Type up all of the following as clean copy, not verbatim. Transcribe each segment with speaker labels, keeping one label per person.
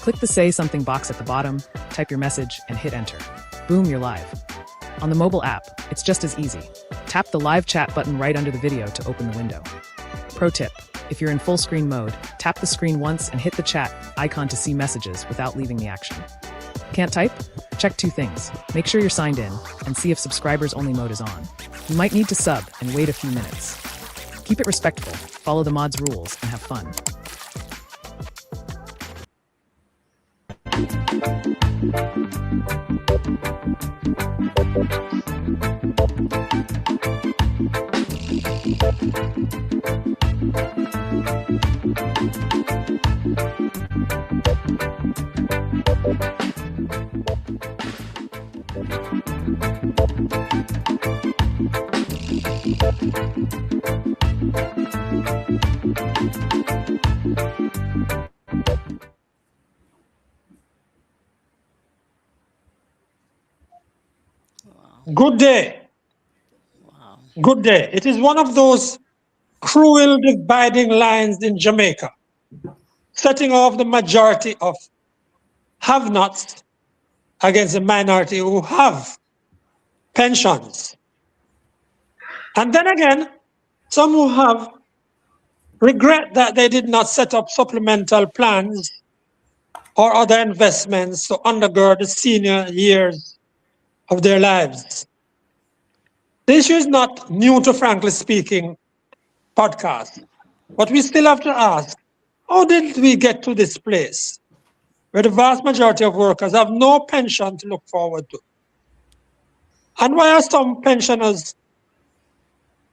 Speaker 1: Click the Say Something box at the bottom, type your message, and hit enter. Boom, you're live. On the mobile app, it's just as easy. Tap the live chat button right under the video to open the window. Pro tip, if you're in full screen mode, tap the screen once and hit the chat icon to see messages without leaving the action. Can't type? Check 2 things. Make sure you're signed in and see if subscribers only mode is on. You might need to sub and wait a few minutes. Keep it respectful, follow the mods' rules, and have fun.
Speaker 2: Good day.
Speaker 3: Wow.
Speaker 2: Good day. It is one of those cruel dividing lines in Jamaica, setting off the majority of have-nots against the minority who have pensions. And then again, some who have regret that they did not set up supplemental plans or other investments to undergird the senior years of their lives. The issue is not new to Frankly Speaking Podcast, but we still have to ask, how did we get to this place where the vast majority of workers have no pension to look forward to? And why are some pensioners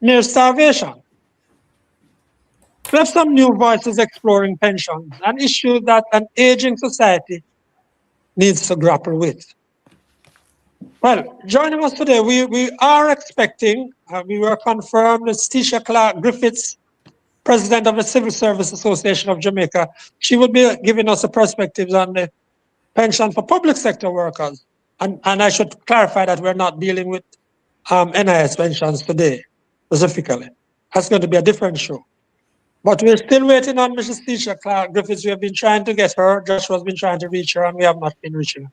Speaker 2: near starvation? We have some new voices exploring pensions, an issue that an aging society needs to grapple with. Well, joining us today, we are expecting, we were confirmed, Tisha Clark Griffiths, President of the Civil Service Association of Jamaica. She will be giving us the perspectives on the pension for public sector workers. And I should clarify that we're not dealing with NIS pensions today, specifically. That's going to be a different show. But we're still waiting on Mrs. Tisha Clark Griffiths. We have been trying to get her. Joshua's been trying to reach her, and we have not been reaching her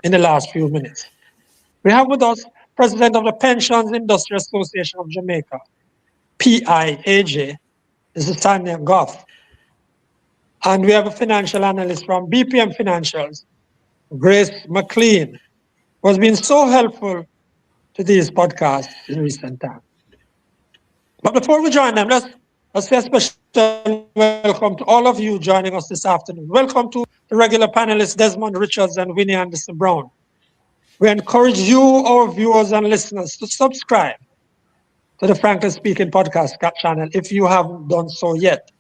Speaker 2: in the last few minutes. We have with us President of the Pensions Industry Association of Jamaica, PIAJ, this is Tanya Goff. And we have a financial analyst from BPM Financials, Grace McLean, who has been so helpful to these podcasts in recent times. But before we join them, let's say a special welcome to all of you joining us this afternoon. Welcome to the regular panelists, Desmond Richards and Winnie Anderson Brown. We encourage you, our viewers and listeners, to subscribe to the Frankly Speaking Podcast channel if you haven't done so yet.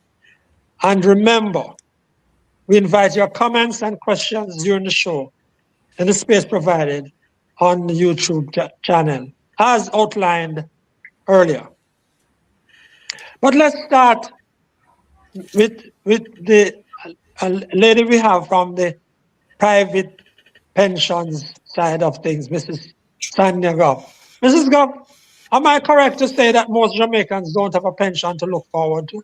Speaker 2: And remember, we invite your comments and questions during the show in the space provided on the YouTube channel, as outlined earlier. But let's start with the lady we have from the private pensions side of things, Mrs. Tanya Goff. Mrs. Goff, am I correct to say that most Jamaicans don't have a pension to look forward to?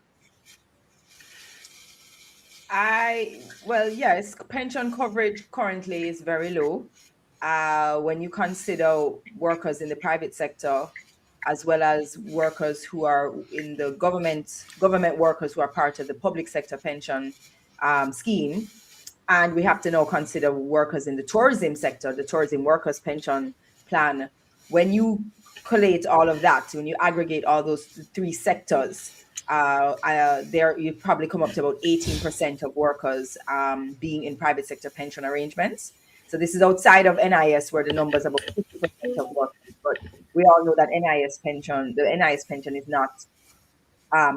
Speaker 3: Well, yes, pension coverage currently is very low. When you consider workers in the private sector, as well as workers who are in the government workers who are part of the public sector pension scheme. And we have to now consider workers in the tourism sector, the tourism workers pension plan. When you collate all of that, when you aggregate all those 3 sectors, there you probably come up to about 18% of workers being in private sector pension arrangements. So this is outside of NIS, where the numbers are about 50% of workers. But we all know that the NIS pension is not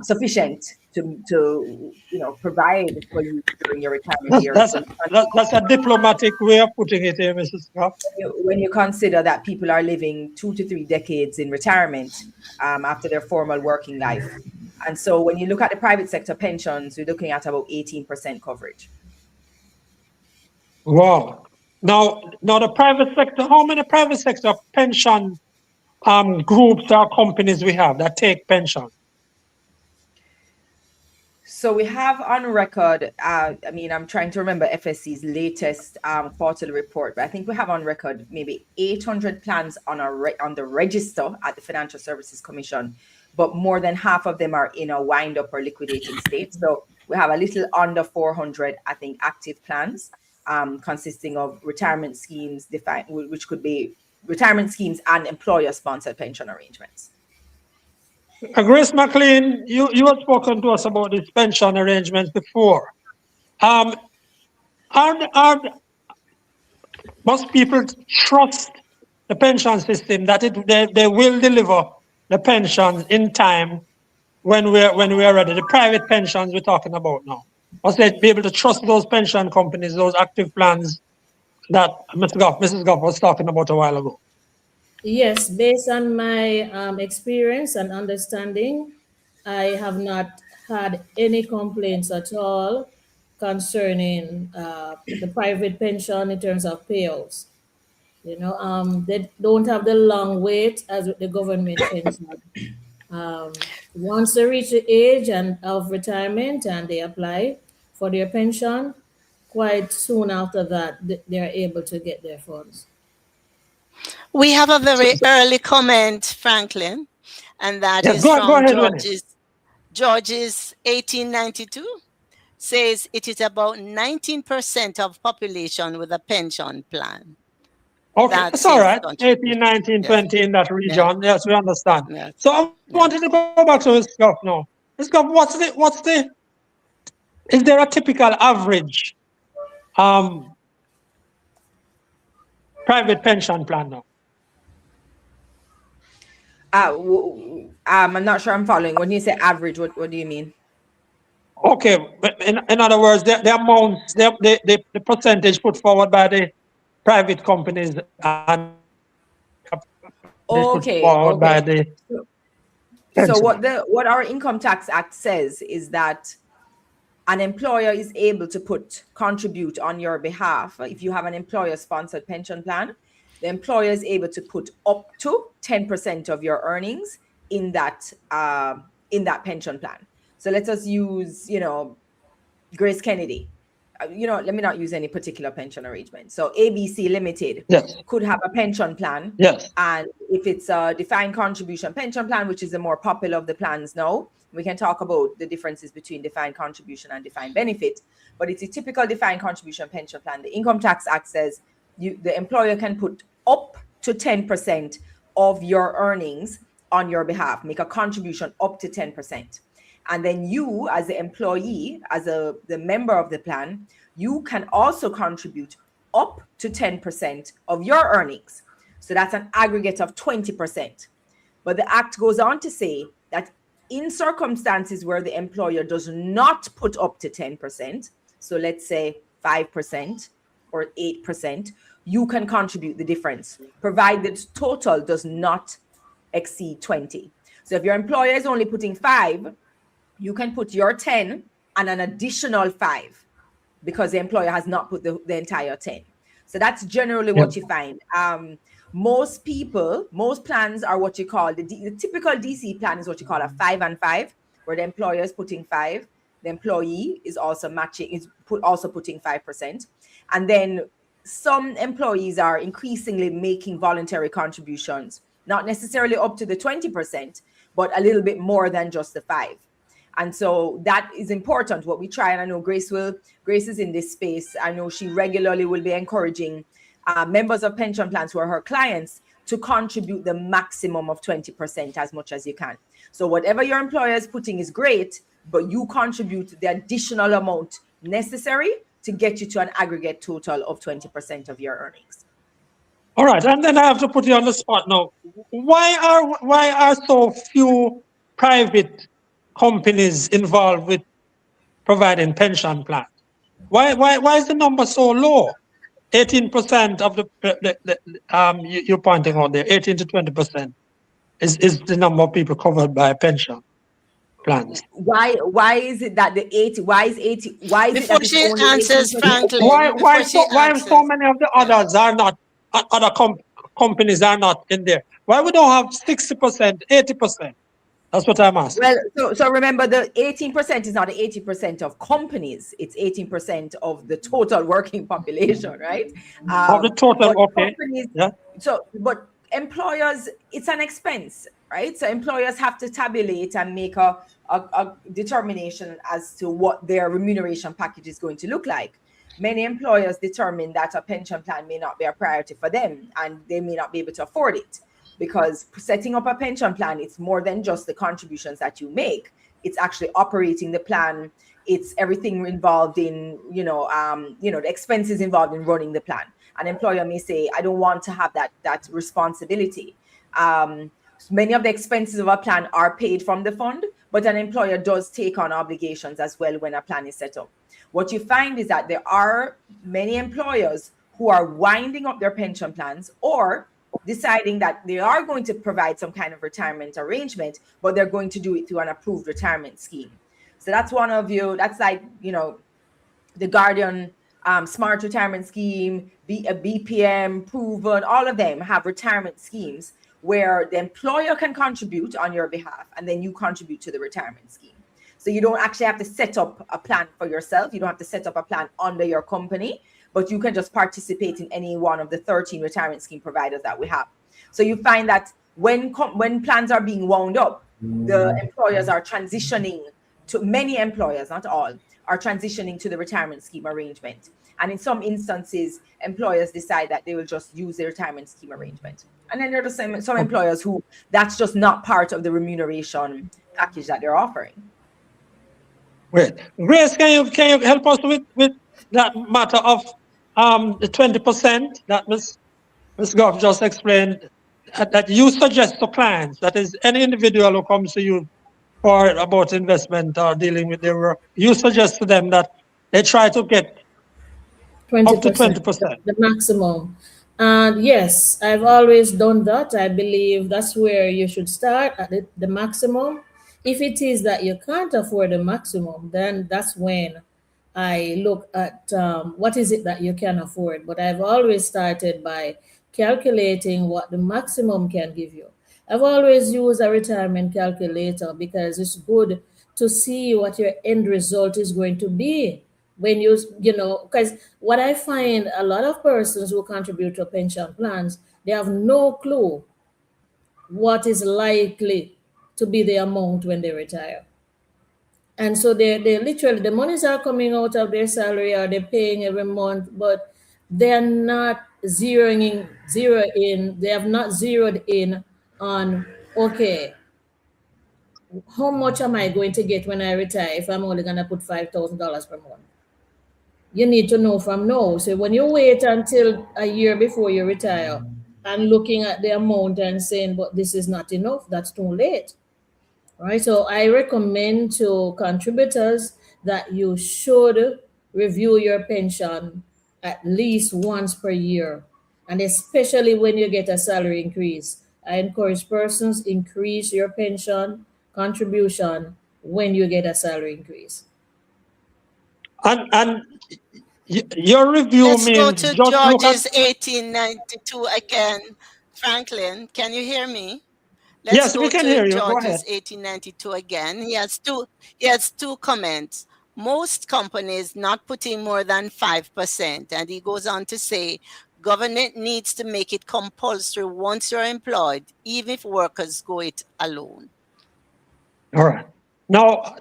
Speaker 3: sufficient to provide for you during your retirement years.
Speaker 2: That's a diplomatic way of putting it here, Mrs. Goff.
Speaker 3: When you consider that people are living 2 to 3 decades in retirement after their formal working life. And so when you look at the private sector pensions, you're looking at about 18% coverage.
Speaker 2: Wow. Now the private sector, how many private sector pension groups or companies we have that take pension?
Speaker 3: So we have on record, I'm trying to remember FSC's latest quarterly report, but I think we have on record maybe 800 plans on the register at the Financial Services Commission, but more than half of them are in a wind up or liquidating state. So we have a little under 400, I think, active plans consisting of retirement schemes, which could be retirement schemes and employer-sponsored pension arrangements.
Speaker 2: Grace McLean, you have spoken to us about these pension arrangements before. Must people trust the pension system that they will deliver the pensions in time when we are ready? The private pensions we're talking about now. Must they be able to trust those pension companies, those active plans that Mrs. Goff was talking about a while ago?
Speaker 4: Yes, based on my experience and understanding, I have not had any complaints at all concerning the private pension in terms of payouts. They don't have the long wait as with the government pension. Once they reach the age of retirement and they apply for their pension, quite soon after that, they are able to get their funds.
Speaker 5: We have a very early comment, Franklin, and that is from George's 1892. Says it is about 19% of population with a pension plan.
Speaker 2: Okay, that's all right. 18, 19, 20 in that region. Yes, we understand. Yes. So I wanted to go back to Ms. Goff now. Ms. Goff, is there a typical average private pension plan now?
Speaker 3: I'm not sure I'm following. When you say average, what do you mean?
Speaker 2: Okay, but in other words, the amounts, the percentage put forward by the private companies and by the
Speaker 3: so what our Income Tax Act says is that an employer is able to contribute on your behalf. If you have an employer-sponsored pension plan, the employer is able to put up to 10% of your earnings in that pension plan. So let us use, Grace Kennedy. Let me not use any particular pension arrangement. So ABC Limited could have a pension plan.
Speaker 2: Yes.
Speaker 3: And if it's a defined contribution pension plan, which is the more popular of the plans now, we can talk about the differences between defined contribution and defined benefit. But it's a typical defined contribution pension plan. The Income Tax Act says the employer can put up to 10% of your earnings on your behalf, make a contribution up to 10%. And then you, as the employee, as the member of the plan, you can also contribute up to 10% of your earnings. So that's an aggregate of 20%. But the Act goes on to say that in circumstances where the employer does not put up to 10%, so let's say 5% or 8%, you can contribute the difference, provided total does not exceed 20. So if your employer is only putting 5, you can put your 10 and an additional 5 because the employer has not put the entire 10. So that's generally what you find. Most plans are what you call the typical DC plan is what you call a 5 and 5, where the employer is putting 5, the employee is also putting 5%, and then some employees are increasingly making voluntary contributions, not necessarily up to the 20%, but a little bit more than just the 5. And so that is important. What we try, and I know Grace is in this space. I know she regularly will be encouraging members of pension plans who are her clients to contribute the maximum of 20% as much as you can. So whatever your employer is putting is great, but you contribute the additional amount necessary to get you to an aggregate total of 20% of your earnings.
Speaker 2: All right, and then I have to put you on the spot now. Why are so few private companies involved with providing pension plans? Why is the number so low? 18% of you're pointing out there, 18 to 20% is the number of people covered by pension plans.
Speaker 3: Why is it that the 80? Why is 80? Why is
Speaker 5: Before
Speaker 3: it that
Speaker 5: she answers, Frankly,
Speaker 2: why so many of the others are not? Other companies are not in there. Why we don't have 60%, 80%? That's what I'm asking.
Speaker 3: Well, so remember, the 18% is not the 80% of companies. It's 18% of the total working population, right?
Speaker 2: Of the total,
Speaker 3: But
Speaker 2: okay.
Speaker 3: companies,
Speaker 2: Yeah.
Speaker 3: but employers, it's an expense, right? So employers have to tabulate and make a determination as to what their remuneration package is going to look like. Many employers determine that a pension plan may not be a priority for them, and they may not be able to afford it. Because setting up a pension plan, it's more than just the contributions that you make. It's actually operating the plan. It's everything involved in, the expenses involved in running the plan. An employer may say, I don't want to have that responsibility. Many of the expenses of a plan are paid from the fund, but an employer does take on obligations as well when a plan is set up. What you find is that there are many employers who are winding up their pension plans or deciding that they are going to provide some kind of retirement arrangement, but they're going to do it through an approved retirement scheme. So that's one of you. That's like, the Guardian Smart Retirement Scheme, a BPM, Proven, all of them have retirement schemes where the employer can contribute on your behalf, and then you contribute to the retirement scheme. So you don't actually have to set up a plan for yourself. You don't have to set up a plan under your company, but you can just participate in any one of the 13 retirement scheme providers that we have. So you find that when plans are being wound up, the employers are transitioning to, many employers, not all, are transitioning to the retirement scheme arrangement. And in some instances, employers decide that they will just use the retirement scheme arrangement. And then there are some employers who that's just not part of the remuneration package that they're offering.
Speaker 2: Great. Grace, can you help us with that matter of the 20% that Ms. Goff just explained that you suggest to clients, that is any individual who comes to you for about investment or dealing with their work, you suggest to them that they try to get
Speaker 4: 20%,
Speaker 2: up to 20%.
Speaker 4: the maximum. And yes, I've always done that. I believe that's where you should start at the maximum. If it is that you can't afford the maximum, then that's when I look at what is it that you can afford. But I've always started by calculating what the maximum can give you. I've always used a retirement calculator because it's good to see what your end result is going to be. When because what I find, a lot of persons who contribute to pension plans, they have no clue what is likely to be the amount when they retire. And so they literally, the monies are coming out of their salary or they're paying every month, but they're not they have not zeroed in on, okay, how much am I going to get when I retire if I'm only going to put $5,000 per month? You need to know from now. So when you wait until a year before you retire and looking at the amount and saying, but this is not enough, that's too late. Right? So I recommend to contributors that you should review your pension at least once per year. And especially when you get a salary increase. I encourage persons increase your pension contribution when you get a salary increase.
Speaker 2: And your review
Speaker 5: Let's
Speaker 2: means
Speaker 5: go to
Speaker 2: just look
Speaker 5: George's
Speaker 2: at
Speaker 5: 1892 again. Franklin, can you hear me? Let's
Speaker 2: yes,
Speaker 5: go
Speaker 2: we can
Speaker 5: to
Speaker 2: hear you. Go
Speaker 5: George's
Speaker 2: ahead.
Speaker 5: 1892 again. He has two comments. Most companies not putting more than 5%. And he goes on to say, government needs to make it compulsory once you're employed, even if workers go it alone.
Speaker 2: All right. Now,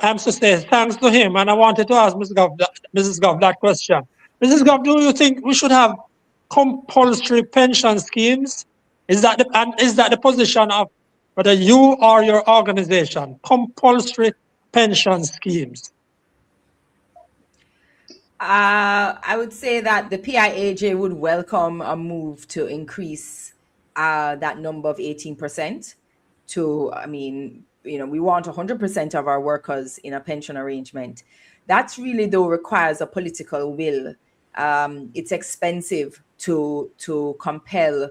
Speaker 2: I'm to say thanks to him, and I wanted to ask Mrs. Goff that question. Mrs. Goff, do you think we should have compulsory pension schemes? Is that the position of whether you or your organization? Compulsory pension schemes.
Speaker 3: I would say that the PIAJ would welcome a move to increase that number of 18% to, we want 100% of our workers in a pension arrangement. That's really, though, requires a political will. It's expensive to compel.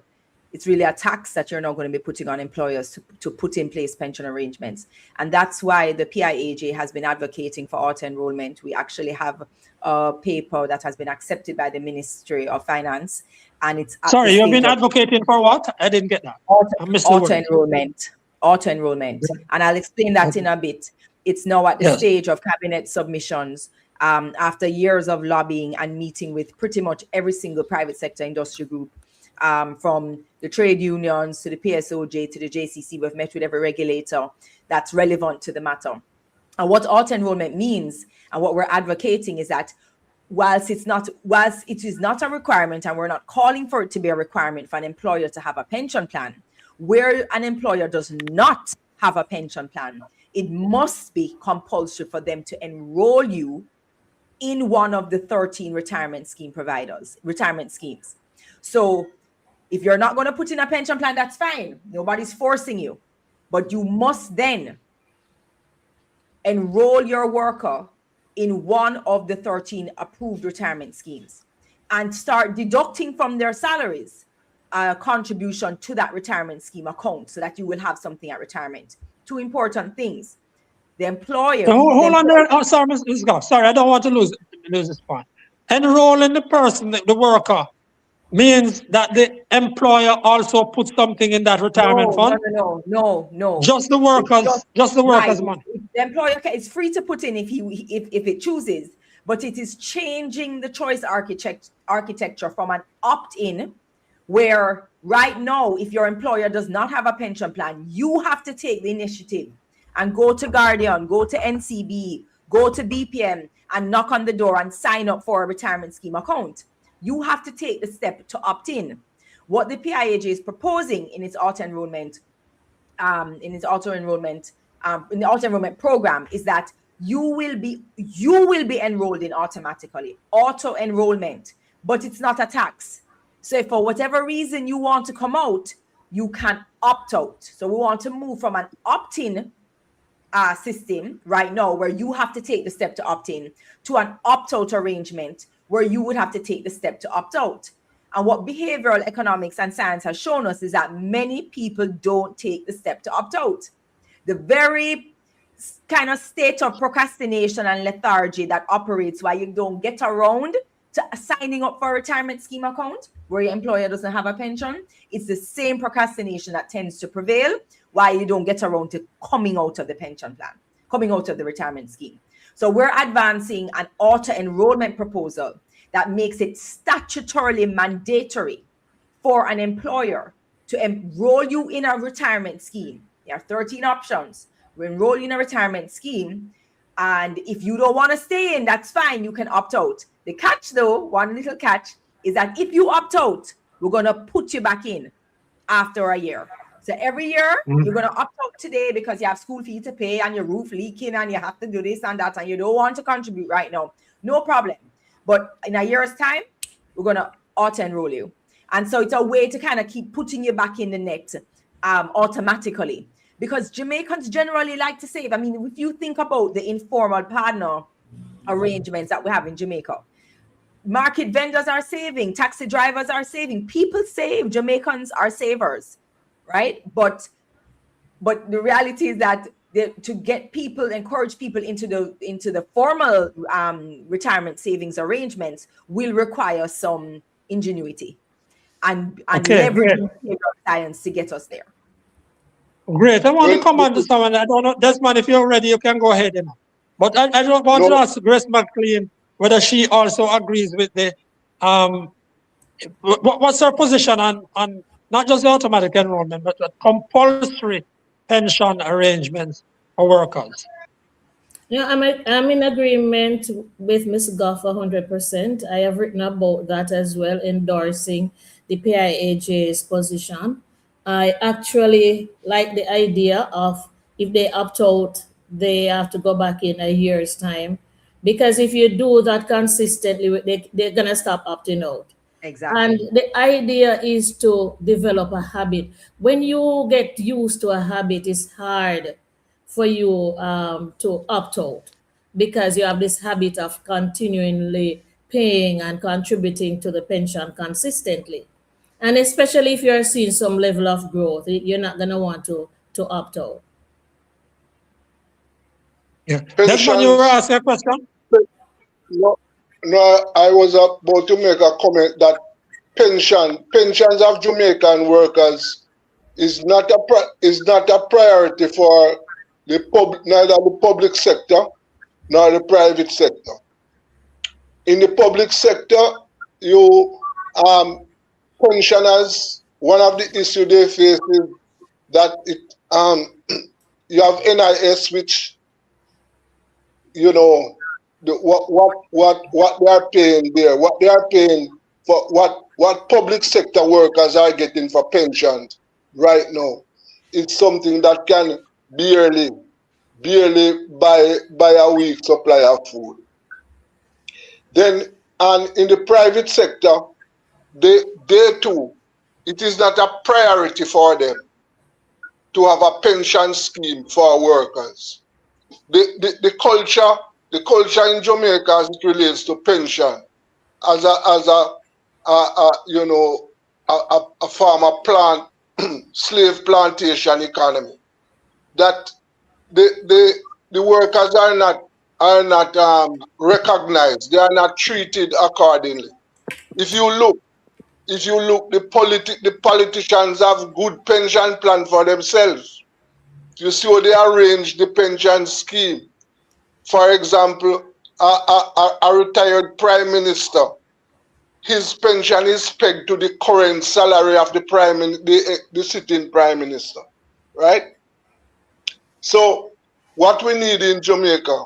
Speaker 3: It's really a tax that you're not going to be putting on employers to put in place pension arrangements. And that's why the PIAJ has been advocating for auto-enrollment. We actually have a paper that has been accepted by the Ministry of Finance. And it's
Speaker 2: Sorry, you've been advocating for what? I didn't get that.
Speaker 3: Auto-enrollment. auto-enrollment. And I'll explain that in a bit. It's now at the stage of cabinet submissions after years of lobbying and meeting with pretty much every single private sector industry group, from the trade unions to the PSOJ to the JCC. We've met with every regulator that's relevant to the matter. And what auto-enrollment means and what we're advocating is that whilst it is not a requirement, and we're not calling for it to be a requirement for an employer to have a pension plan, where an employer does not have a pension plan, it must be compulsory for them to enroll you in one of the 13 retirement schemes. So if you're not going to put in a pension plan, that's fine. Nobody's forcing you. But you must then enroll your worker in one of the 13 approved retirement schemes and start deducting from their salaries a contribution to that retirement scheme account so that you will have something at retirement. Two important things. The employer...
Speaker 2: Hold on there. Oh, sorry, Ms. Goff. Sorry, I don't want to lose this point. Enrolling the person, the worker, means that the employer also puts something in that retirement fund?
Speaker 3: No.
Speaker 2: Just the workers, just the workers' money.
Speaker 3: The employer is free to put in if it chooses, but it is changing the choice architecture from an opt-in, where right now, if your employer does not have a pension plan, you have to take the initiative and go to Guardian, go to NCB, go to BPM, and knock on the door and sign up for a retirement scheme account. You have to take the step to opt in. What the PIAJ is proposing in its auto-enrollment program is that you will be enrolled in automatically, auto-enrollment, but it's not a tax. So if for whatever reason you want to come out, you can opt out. So we want to move from an opt-in system right now, where you have to take the step to opt in, to an opt-out arrangement where you would have to take the step to opt out. And what behavioral economics and science has shown us is that many people don't take the step to opt out. The very kind of state of procrastination and lethargy that operates while you don't get around to signing up for a retirement scheme account where your employer doesn't have a pension, it's the same procrastination that tends to prevail while you don't get around to coming out of the pension plan, coming out of the retirement scheme. So we're advancing an auto-enrollment proposal that makes it statutorily mandatory for an employer to enroll you in a retirement scheme. There are 13 options. We enroll you in a retirement scheme, and if you don't want to stay in, that's fine. You can opt out. The catch, though, one little catch, is that if you opt out, we're going to put you back in after a year. So every year, you're going to opt out today because you have school fee to pay and your roof leaking and you have to do this and that and you don't want to contribute right now. No problem. But in a year's time, we're going to auto-enroll you. And so it's a way to kind of keep putting you back in the net automatically. Because Jamaicans generally like to save. I mean, if you think about the informal partner arrangements that we have in Jamaica, market vendors are saving, taxi drivers are saving, people save, Jamaicans are savers. Right, but the reality is that to get people, encourage people into the formal retirement savings arrangements will require some ingenuity and leveraging behavioral science to get us there.
Speaker 2: Great. I want to come on to someone. I don't know, Desmond, if you're ready, you can go ahead. But I don't want to ask Grace McLean whether she also agrees with the what's her position on not just the automatic enrollment, but the compulsory pension arrangements for workers.
Speaker 4: Yeah, I'm in agreement with Ms. Goff 100%. I have written about that as well, endorsing the PIAJ's position. I actually like the idea of if they opt out, they have to go back in a year's time. Because if you do that consistently, they're going to stop opting out.
Speaker 3: Exactly.
Speaker 4: And the idea is to develop a habit. When you get used to a habit, it's hard for you to opt out because you have this habit of continually paying and contributing to the pension consistently. And especially if you're seeing some level of growth, you're not going to want to opt out.
Speaker 2: Yeah. That's when you were asking a question?
Speaker 6: No, I was about to make a comment that pensions of Jamaican workers is not a priority for neither the public sector nor the private sector. In the public sector, you pensioners, one of the issues they face is that you have NIS, which what they are paying there, what they are paying for what public sector workers are getting for pensions right now. It's something that can barely buy a week's supply of food. Then, and in the private sector, they too, it is not a priority for them to have a pension scheme for workers. The culture in Jamaica as it relates to pension, as a farmer slave plantation economy, that the workers are not recognized. They are not treated accordingly. If you look, the politicians have good pension plan for themselves. You see how they arrange the pension scheme. For example, a retired prime minister, his pension is pegged to the current salary of the sitting prime minister, right? So what we need in Jamaica,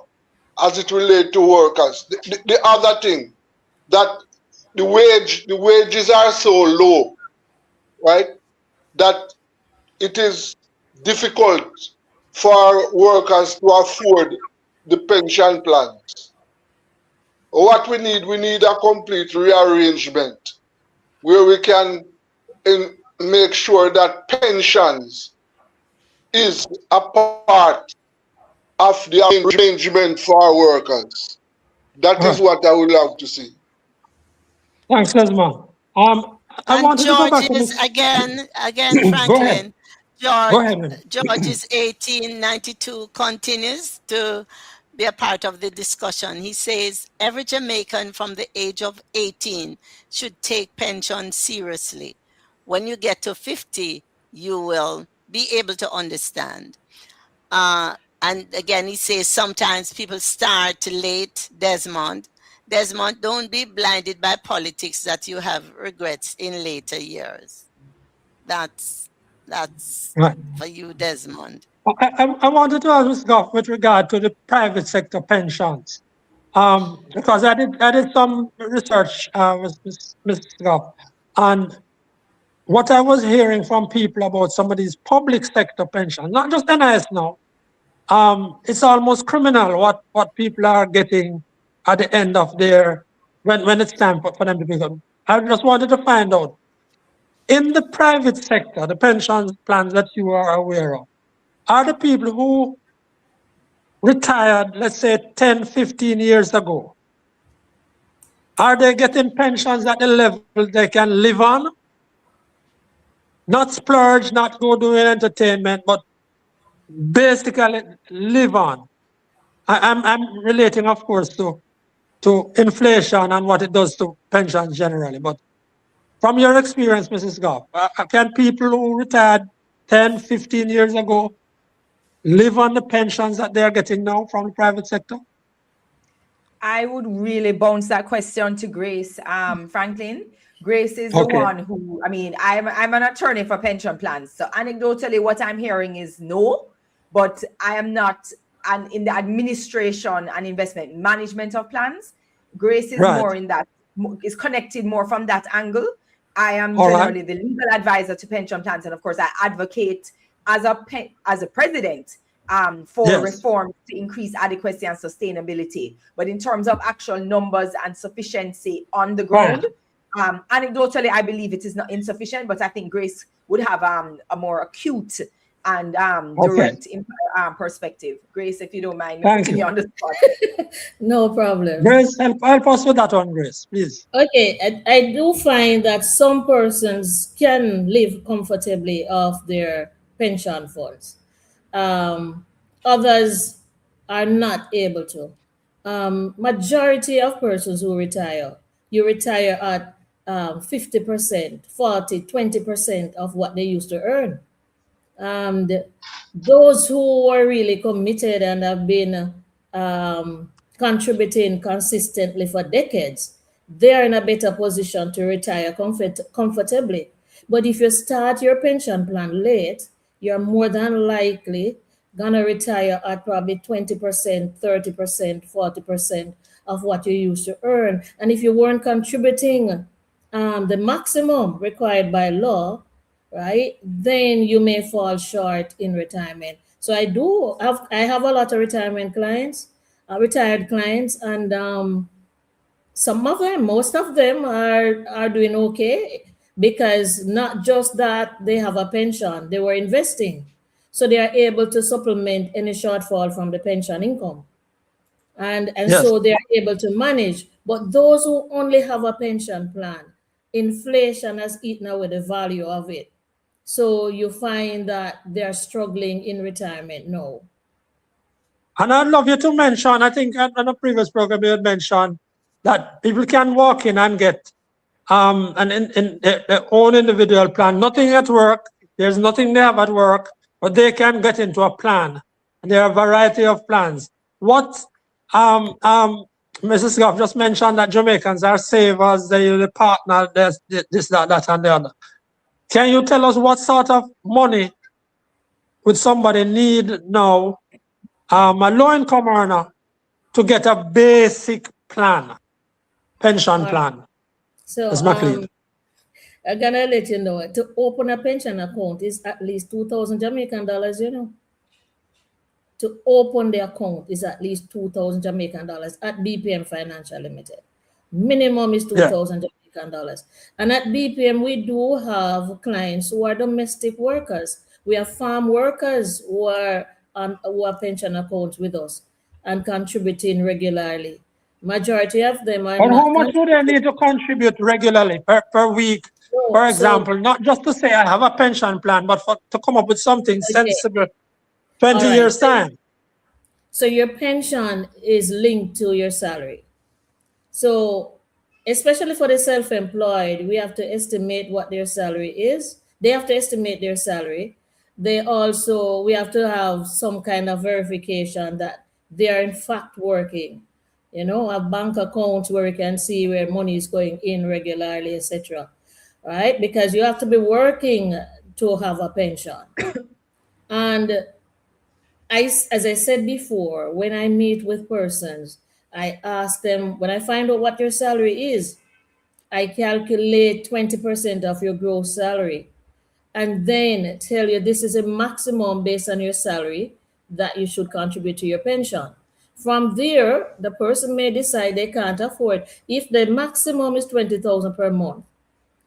Speaker 6: as it relates to workers, the other thing, that the wages are so low, right, that it is difficult for workers to afford the pension plans. What we need a complete rearrangement where we can make sure that pensions is a part of the arrangement for our workers. That is what I would love to see.
Speaker 2: Thanks, Desmond. I wanted to go back to
Speaker 5: George is again, Franklin.
Speaker 2: Go ahead.
Speaker 5: George's 1892 continues to be a part of the discussion. He says, every Jamaican from the age of 18 should take pension seriously. When you get to 50, you will be able to understand. And again, he says sometimes people start late. Desmond, don't be blinded by politics that you have regrets in later years. That's right for you, Desmond.
Speaker 2: I wanted to ask Ms. Goff with regard to the private sector pensions, because I did some research with Ms. Goff, and what I was hearing from people about some of these public sector pensions, not just NIS now, it's almost criminal what people are getting at the end of their, when it's time for them to become. I just wanted to find out, in the private sector, the pension plans that you are aware of, are the people who retired, let's say 10, 15 years ago, are they getting pensions at the level they can live on? Not splurge, not go doing entertainment, but basically live on. I'm relating, of course, to inflation and what it does to pensions generally. But from your experience, Mrs. Goff, can people who retired 10, 15 years ago live on the pensions that they're getting now from the private sector?
Speaker 3: I would really bounce that question to Grace, Franklin. Grace is the one who, I mean, I'm an attorney for pension plans. So anecdotally, what I'm hearing is no, but I am not in the administration and investment management of plans. Grace is more in that, is connected more from that angle. I am generally the legal advisor to pension plans. And of course, I advocate as a president for reform to increase adequacy and sustainability. But in terms of actual numbers and sufficiency on the ground, anecdotally, I believe it is not insufficient, but I think Grace would have a more acute and direct perspective. Grace, if you don't mind, putting me on the spot.
Speaker 4: No problem.
Speaker 2: Grace, help us with that one, Grace, please.
Speaker 4: Okay, I do find that some persons can live comfortably off their pension funds. Others are not able to. Majority of persons who retire, you retire at 50%, 40, 20% of what they used to earn. Those who are really committed and have been contributing consistently for decades, they are in a better position to retire comfortably. But if you start your pension plan late, you're more than likely gonna retire at probably 20%, 30%, 40% of what you used to earn. And if you weren't contributing the maximum required by law, right, then you may fall short in retirement. So I have a lot of retirement clients, retired clients, and some of them, most of them are doing okay, because not just that they have a pension, they were investing. So they are able to supplement any shortfall from the pension income. And
Speaker 2: Yes.
Speaker 4: so they are able to manage. But those who only have a pension plan, inflation has eaten away the value of it. So you find that they're struggling in retirement now.
Speaker 2: And I'd love you to mention, I think on a previous program you had mentioned that people can walk in and get in their own individual plan. Nothing at work, there's nothing they have at work, but they can get into a plan. And there are a variety of plans. What Mrs. Goff just mentioned, that Jamaicans are savers, they're the partner, there's this, that, and the other. Can you tell us what sort of money would somebody need now, a low-income earner, to get a basic plan, pension plan?
Speaker 4: So
Speaker 2: Ms. McKnight.
Speaker 4: I'm gonna let you know, to open a pension account is at least 2,000 Jamaican dollars, you know. To open the account is at least 2,000 Jamaican dollars at BPM Financial Limited. Minimum is 2,000 Jamaican dollars. And at BPM, we do have clients who are domestic workers. We have farm workers who are pension accounts with us and contributing regularly. Majority of them are
Speaker 2: And
Speaker 4: not
Speaker 2: how much do they need to contribute regularly per week? For example, not just to say I have a pension plan, but to come up with something sensible, 20 years time.
Speaker 4: So your pension is linked to your salary. So especially for the self-employed, we have to estimate what their salary is. They have to estimate their salary. We have to have some kind of verification that they are in fact working. You know, a bank account where you can see where money is going in regularly, etc. Right? Because you have to be working to have a pension. And as I said before, when I meet with persons, I ask them, when I find out what your salary is, I calculate 20% of your gross salary and then tell you this is a maximum based on your salary that you should contribute to your pension. From there, the person may decide they can't afford. If the maximum is 20,000 per month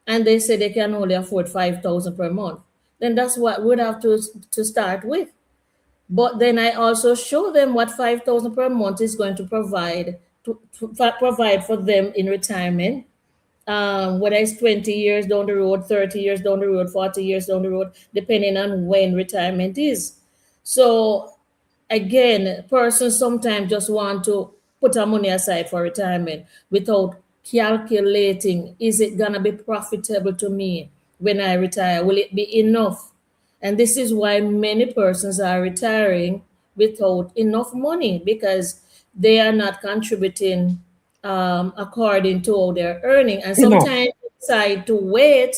Speaker 4: and they say they can only afford 5,000 per month, then that's what we'd have to start with. But then I also show them what 5,000 per month is going to provide for them in retirement, whether it's 20 years down the road, 30 years down the road, 40 years down the road, depending on when retirement is. So again, persons sometimes just want to put our money aside for retirement without calculating, is it gonna be profitable to me when I retire? Will it be enough? And this is why many persons are retiring without enough money, because they are not contributing according to how they're earning. And sometimes they decide to wait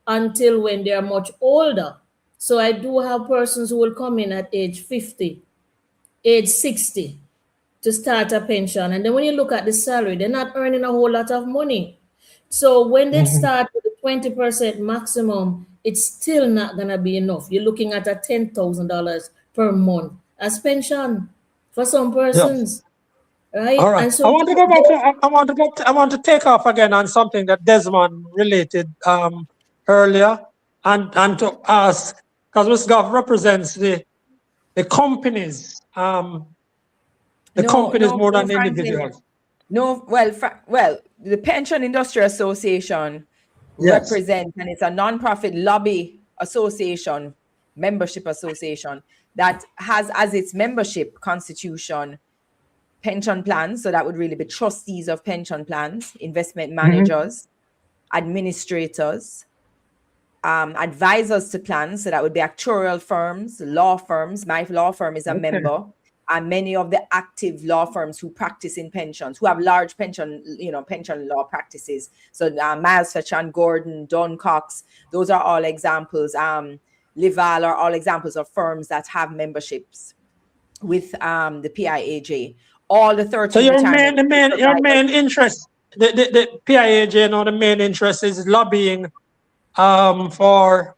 Speaker 4: until when they're much older. So I do have persons who will come in at age 50, age 60 to start a pension. And then when you look at the salary, they're not earning a whole lot of money. So when they start with the 20% maximum, it's still not going to be enough. You're looking at a $10,000 per month as pension for some persons. Right?
Speaker 2: All right.
Speaker 4: And so
Speaker 2: I want to go back to, I want to take off again on something that Desmond related earlier and to ask, because Ms. Goff represents the companies, companies more than individuals.
Speaker 3: No, well, the Pension Industry Association represents, and it's a non-profit lobby association, membership association that has as its membership constitution pension plans. So that would really be trustees of pension plans, investment managers, administrators, advisors to plans. So that would be actuarial firms, law firms. My law firm is a member. And many of the active law firms who practice in pensions, who have large pension law practices. So Miles Fetcher and Gordon, Don Cox, those are all examples. Lival are all examples of firms that have memberships with the PIAJ. All the 13.
Speaker 2: So your main interest, the PIAJ, the main interest is lobbying for.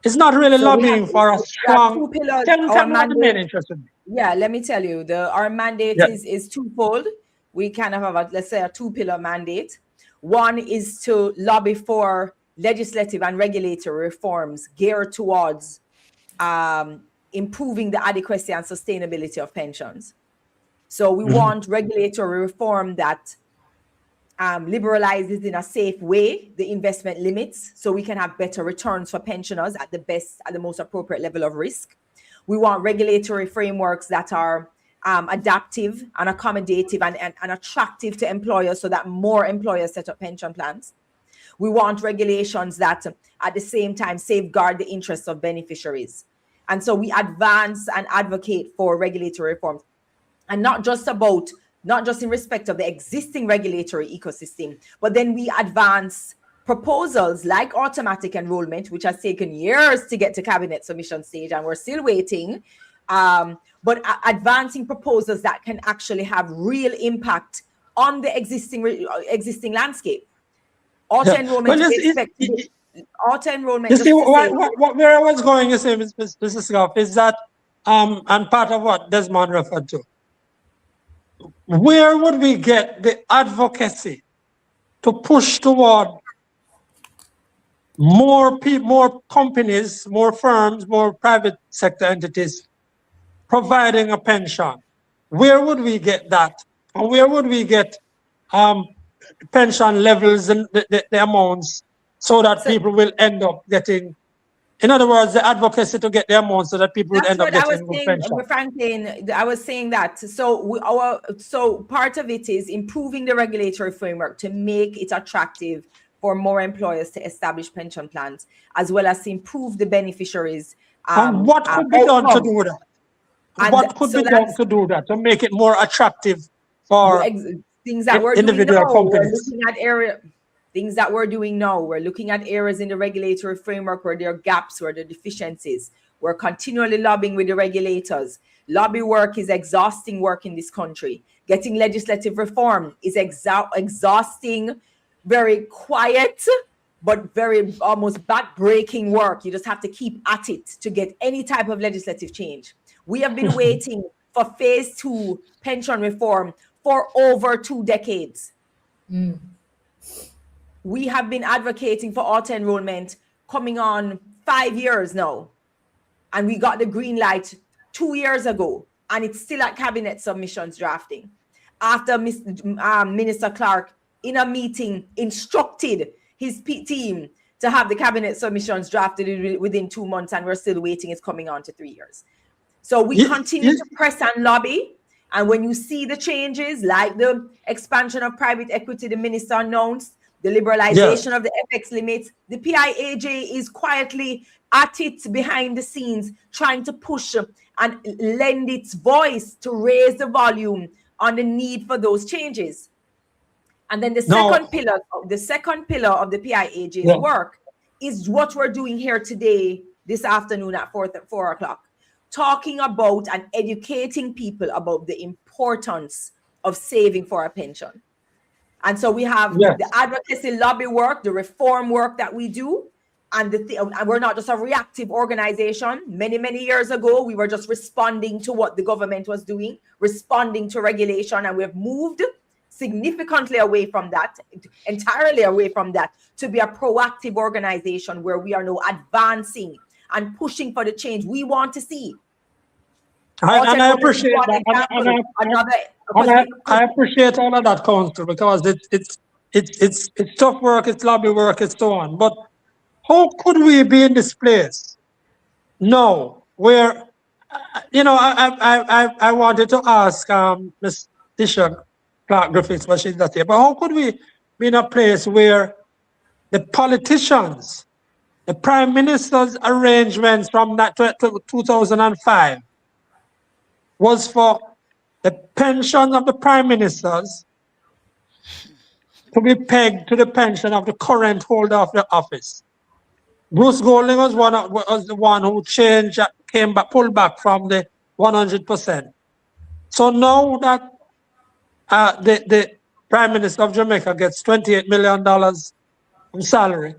Speaker 2: It's not really lobbying for a strong. Tell me what the main interest would be.
Speaker 3: Yeah, let me tell you, our mandate is twofold. We kind of have let's say a two-pillar mandate. One is to lobby for legislative and regulatory reforms geared towards improving the adequacy and sustainability of pensions. So we want regulatory reform that liberalizes in a safe way the investment limits so we can have better returns for pensioners at the most appropriate level of risk. We want regulatory frameworks that are adaptive and accommodative and attractive to employers so that more employers set up pension plans. We want regulations that at the same time safeguard the interests of beneficiaries. And so we advance and advocate for regulatory reforms, and not just in respect of the existing regulatory ecosystem, but then we advance proposals like automatic enrollment, which has taken years to get to cabinet submission stage, and we're still waiting. But advancing proposals that can actually have real impact on the existing landscape. Auto enrollment is expected. Auto enrollment.
Speaker 2: You see, where I was going, you say, Mr. Scoff, is that, and part of what Desmond referred to. Where would we get the advocacy to push toward more people, more companies, more firms, more private sector entities providing a pension? Where would we get that? And where would we get pension levels and the amounts so that people will end up getting, in other words, the advocacy to get the amounts so that people will end up getting good pension?
Speaker 3: Franklin, I was saying that. So part of it is improving the regulatory framework to make it attractive for more employers to establish pension plans, as well as to improve the beneficiaries.
Speaker 2: And what could be done to do that? What could be done to do that, to make it more attractive for
Speaker 3: things that we're
Speaker 2: individual companies?
Speaker 3: We're looking at things that we're doing now. We're looking at areas in the regulatory framework where there are gaps, where there are deficiencies. We're continually lobbying with the regulators. Lobby work is exhausting work in this country. Getting legislative reform is exhausting, very quiet, but very almost back-breaking work. You just have to keep at it to get any type of legislative change. We have been waiting for phase 2 pension reform for over 2 decades. We have been advocating for auto enrollment coming on 5 years now. And we got the green light 2 years ago, and it's still at cabinet submissions drafting. After Minister Clark, in a meeting, instructed his team to have the cabinet submissions drafted within 2 months, and we're still waiting. It's coming on to 3 years. So we continue to press and lobby. And when you see the changes, like the expansion of private equity, the minister announced, the liberalization of the FX limits, the PIAJ is quietly at it behind the scenes, trying to push and lend its voice to raise the volume on the need for those changes. And then the second pillar of the PIAJ's work is what we're doing here today, this afternoon at 4 o'clock, talking about and educating people about the importance of saving for a pension. And so we have the advocacy lobby work, the reform work that we do, and we're not just a reactive organization. Many years ago, we were just responding to what the government was doing, responding to regulation, and we've moved significantly away from that, entirely away from that, to be a proactive organization where we are now advancing and pushing for the change we want to see.
Speaker 2: I appreciate that. I appreciate all of that, Council, because it's tough work, it's lobby work, and so on. But how could we be in this place now where, I wanted to ask Ms. Tisha Clark Griffiths, but she's not here. But how could we be in a place where the politicians the Prime Minister's arrangements from that 2005 was for the pension of the Prime Ministers to be pegged to the pension of the current holder of the office. Bruce Golding was the one who changed, pulled back from the 100%. So now that the Prime Minister of Jamaica gets $28 million in salary,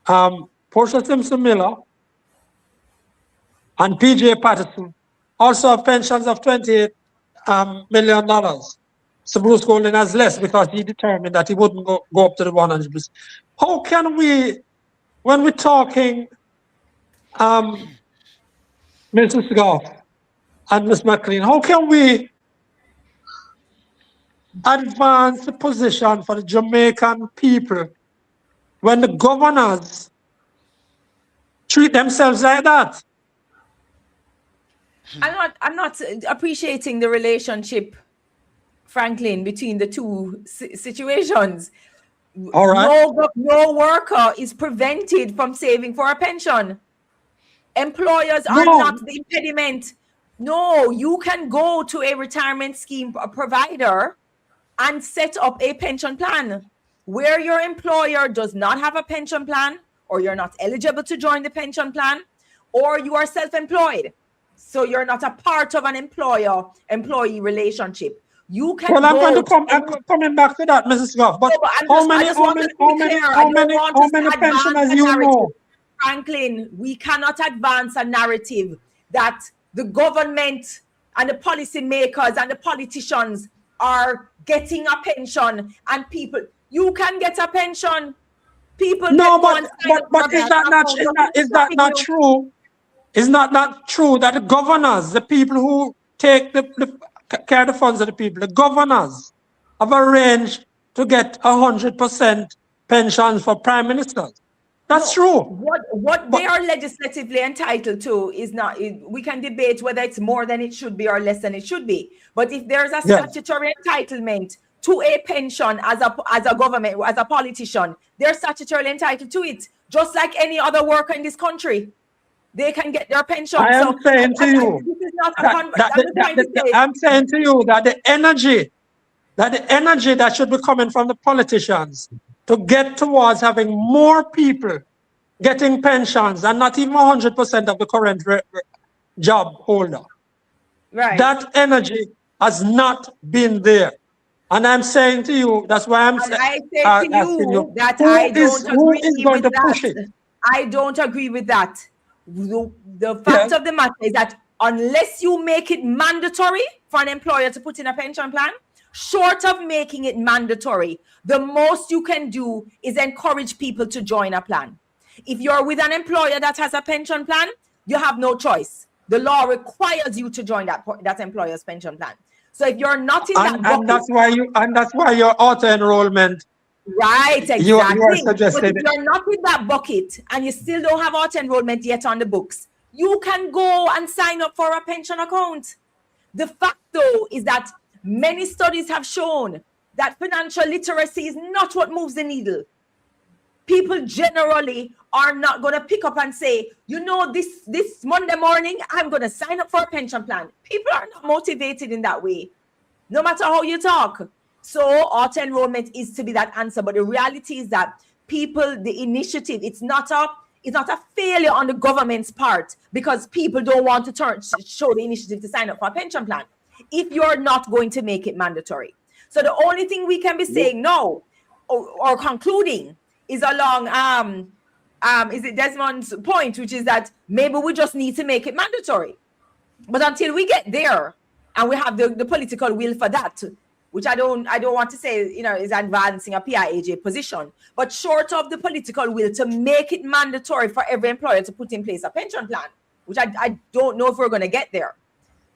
Speaker 2: Portia Simpson Miller and PJ Patterson also have pensions of $28 million. So Bruce Golding has less because he determined that he wouldn't go up to the 100%. How can we, when we're talking, Mrs. Goff and Ms. McLean, how can we advance the position for the Jamaican people when the governors treat themselves like that?
Speaker 3: I'm not appreciating the relationship, Franklin, between the two situations.
Speaker 2: All right.
Speaker 3: No worker is prevented from saving for a pension. Employers are not the impediment. No, you can go to a retirement scheme provider and set up a pension plan. Where your employer does not have a pension plan, or you're not eligible to join the pension plan, or you are self-employed, so you're not a part of an employer-employee relationship. You can.
Speaker 2: Well, I'm coming back to that, Mrs. Goff. But how many pensioners you know?
Speaker 3: Franklin, we cannot advance a narrative that the government and the policy makers and the politicians are getting a pension and people. You can get a pension. People.
Speaker 2: No, but is that not true? Is not that true that the governors, the people who take the care of the funds of the people, the governors have arranged to get 100% pensions for prime ministers? That's true.
Speaker 3: What they are legislatively entitled to is not. We can debate whether it's more than it should be or less than it should be. But if there's a statutory entitlement to a pension as a government, as a politician, they're statutorily entitled to it, just like any other worker in this country. They can get their pension.
Speaker 2: I'm saying to you that the energy that should be coming from the politicians to get towards having more people getting pensions and not even 100% of the current job holder.
Speaker 3: Right.
Speaker 2: That energy has not been there. And I'm saying to you, that's why I'm saying
Speaker 3: I don't agree with that. The fact of the matter is that unless you make it mandatory for an employer to put in a pension plan, short of making it mandatory, the most you can do is encourage people to join a plan. If you're with an employer that has a pension plan, you have no choice. The law requires you to join that employer's pension plan. So if you're not in that bucket,
Speaker 2: and that's why your auto enrollment.
Speaker 3: Right, exactly.
Speaker 2: You are suggesting
Speaker 3: but if you're not in that bucket and you still don't have auto enrollment yet on the books, you can go and sign up for a pension account. The fact, though, is that many studies have shown that financial literacy is not what moves the needle. People generally are not going to pick up and say, this Monday morning, I'm going to sign up for a pension plan. People are not motivated in that way, no matter how you talk. So auto enrollment is to be that answer. But the reality is that the initiative, it's not a failure on the government's part because people don't want to show the initiative to sign up for a pension plan if you're not going to make it mandatory. So the only thing we can be saying no or concluding is along is it Desmond's point, which is that maybe we just need to make it mandatory. But until we get there and we have the political will for that, which I don't want to say, is advancing a PIAJ position, but short of the political will to make it mandatory for every employer to put in place a pension plan, which I don't know if we're going to get there,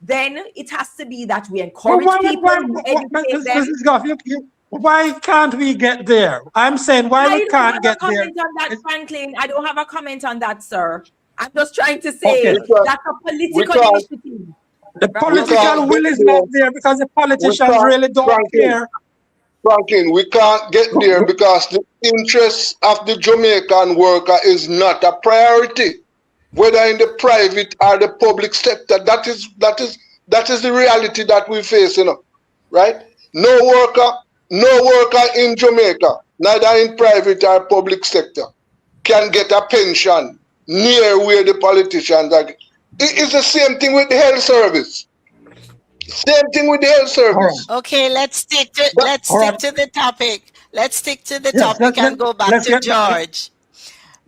Speaker 3: then it has to be that we encourage people to educate them.
Speaker 2: Why can't we get there? I'm saying we can't get there.
Speaker 3: Franklin, I don't have a comment on that, sir. I'm just trying to say that's a political initiative.
Speaker 2: The political will is not there because the politicians really don't care.
Speaker 6: Franklin, we can't get there because the interests of the Jamaican worker is not a priority, whether in the private or the public sector. That is the reality that we face, right? No worker in Jamaica, neither in private or public sector, can get a pension near where the politicians are. It's the same thing with the health service. Same thing with the health service.
Speaker 5: Okay, let's stick to the topic. Let's stick to the topic and go back to George.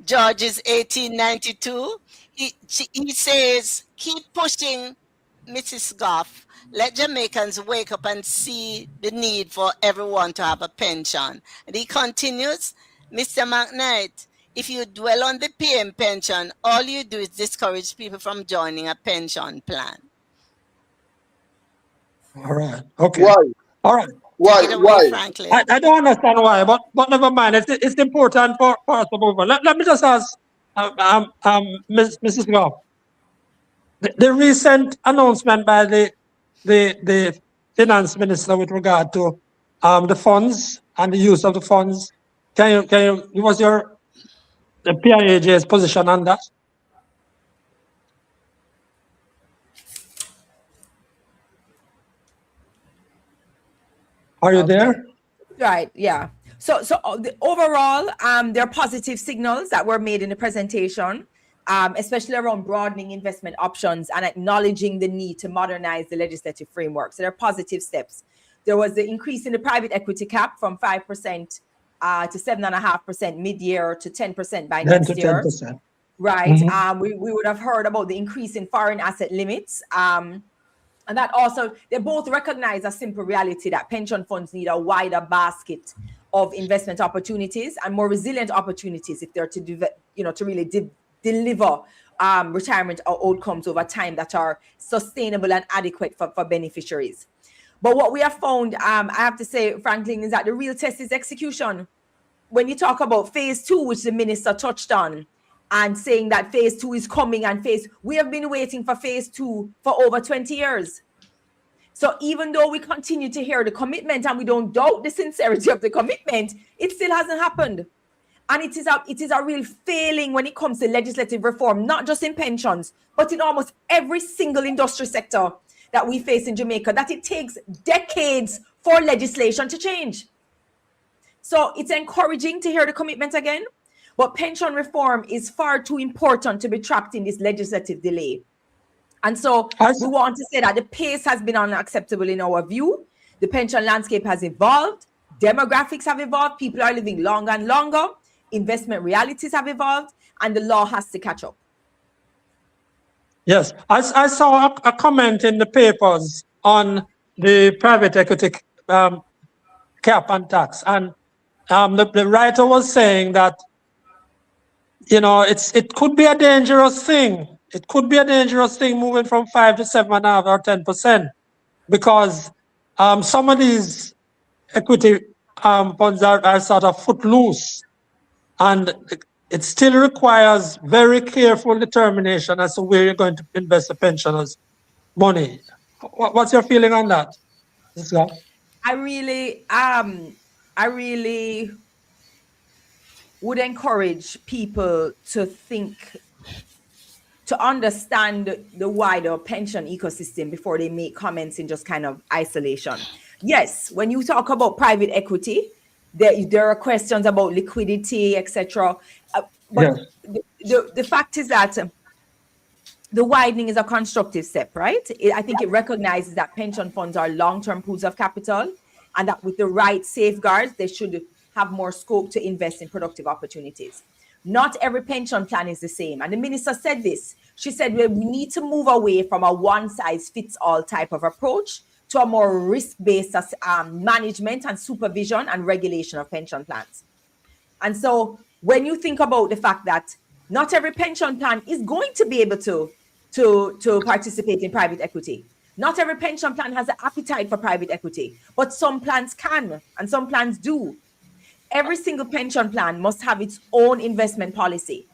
Speaker 5: George is 1892. He says, keep pushing, Mrs. Goff. Let Jamaicans wake up and see the need for everyone to have a pension. And he continues, Mr. McKnight, if you dwell on the PM pension, all you do is discourage people from joining a pension plan.
Speaker 2: All right. Okay.
Speaker 6: Why?
Speaker 2: All right.
Speaker 6: Why?
Speaker 5: Frankly.
Speaker 2: I don't understand why, but never mind. It's important for us to move on. Let me just ask Mrs. Goff. The recent announcement by the finance minister with regard to the funds and the use of the funds. Can you give us the PIAJ's position on that? Are you there?
Speaker 3: Right, yeah. So overall, there are positive signals that were made in the presentation, especially around broadening investment options and acknowledging the need to modernize the legislative framework. So there are positive steps. There was the increase in the private equity cap from 5% to 7.5% mid-year to 10% by next year.
Speaker 2: 10%.
Speaker 3: Right.
Speaker 2: Mm-hmm.
Speaker 3: We would have heard about the increase in foreign asset limits. And that also, they both recognize a simple reality that pension funds need a wider basket of investment opportunities and more resilient opportunities if they're to really deliver retirement outcomes over time that are sustainable and adequate for beneficiaries. But what we have found, I have to say, Franklin, is that the real test is execution. When you talk about phase 2, which the minister touched on, and saying that phase 2 is coming, and we have been waiting for phase 2 for over 20 years. So even though we continue to hear the commitment and we don't doubt the sincerity of the commitment, it still hasn't happened. And it is a real failing when it comes to legislative reform, not just in pensions, but in almost every single industry sector that we face in Jamaica, that it takes decades for legislation to change. So it's encouraging to hear the commitment again, but pension reform is far too important to be trapped in this legislative delay. And so we want to say that the pace has been unacceptable in our view. The pension landscape has evolved. Demographics have evolved. People are living longer and longer. Investment realities have evolved, and the law has to catch up.
Speaker 2: Yes, I saw a comment in the papers on the private equity cap and tax, and the writer was saying that it could be a dangerous thing. It could be a dangerous thing moving from 5 to 7.5 or 10%, because some of these equity funds are sort of footloose, and it still requires very careful determination as to where you're going to invest the pensioners' money. What's your feeling on that?
Speaker 3: I really would encourage people to understand the wider pension ecosystem before they make comments in just kind of isolation. Yes, when you talk about private equity, there are questions about liquidity, etc. But yes, the fact is that the widening is a constructive step, right? I think it recognizes that pension funds are long-term pools of capital, and that with the right safeguards, they should have more scope to invest in productive opportunities. Not every pension plan is the same. And the minister said this. She said, well, we need to move away from a one-size-fits-all type of approach to a more risk-based management and supervision and regulation of pension plans. And so when you think about the fact that not every pension plan is going to be able to participate in private equity. Not every pension plan has an appetite for private equity, but some plans can and some plans do. Every single pension plan must have its own investment policy.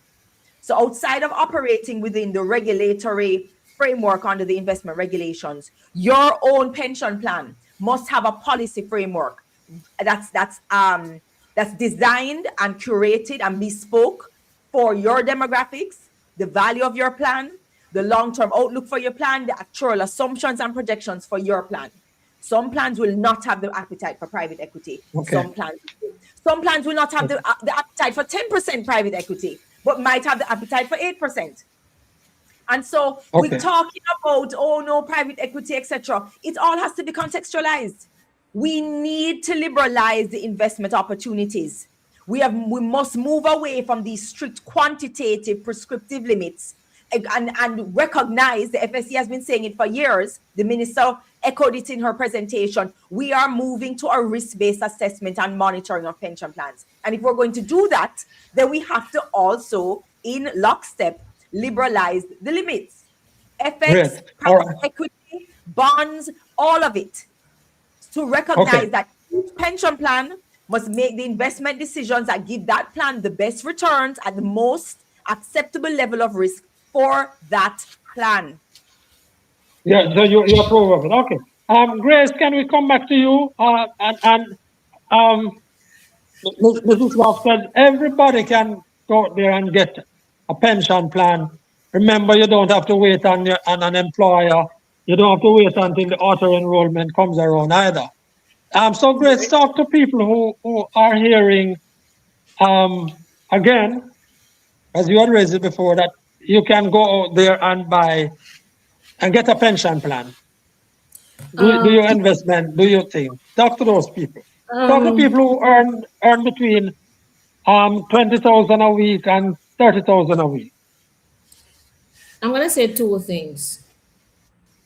Speaker 3: So outside of operating within the regulatory framework under the investment regulations, your own pension plan must have a policy framework that's designed and curated and bespoke for your demographics, the value of your plan, the long-term outlook for your plan, the actual assumptions and projections for your plan. Some plans will not have the appetite for private equity.
Speaker 2: Okay.
Speaker 3: Some plans will not have the appetite for 10% private equity, but might have the appetite for 8%. And so we're talking about, oh no, private equity, etc. It all has to be contextualized. We need to liberalize the investment opportunities. We must move away from these strict quantitative prescriptive limits and recognize, the FSC has been saying it for years, the minister echoed it in her presentation, we are moving to a risk-based assessment and monitoring of pension plans. And if we're going to do that, then we have to also, in lockstep, liberalize the limits. FX, private equity, bonds, all of it. To recognize that each pension plan must make the investment decisions that give that plan the best returns at the most acceptable level of risk for that plan.
Speaker 2: Yeah, so you're probable. Okay. Grace, can we come back to you? Mrs. Rock said everybody can go out there and get a pension plan. Remember, you don't have to wait on an employer. You don't have to wait until the auto enrollment comes around either. So Grace, talk to people who are hearing, again, as you had raised it before, that you can go out there and buy and get a pension plan. Do your investment, do your thing. Talk to those people. Talk to people who earn between 20,000 a week and 30,000 a week.
Speaker 4: I'm going to say two things.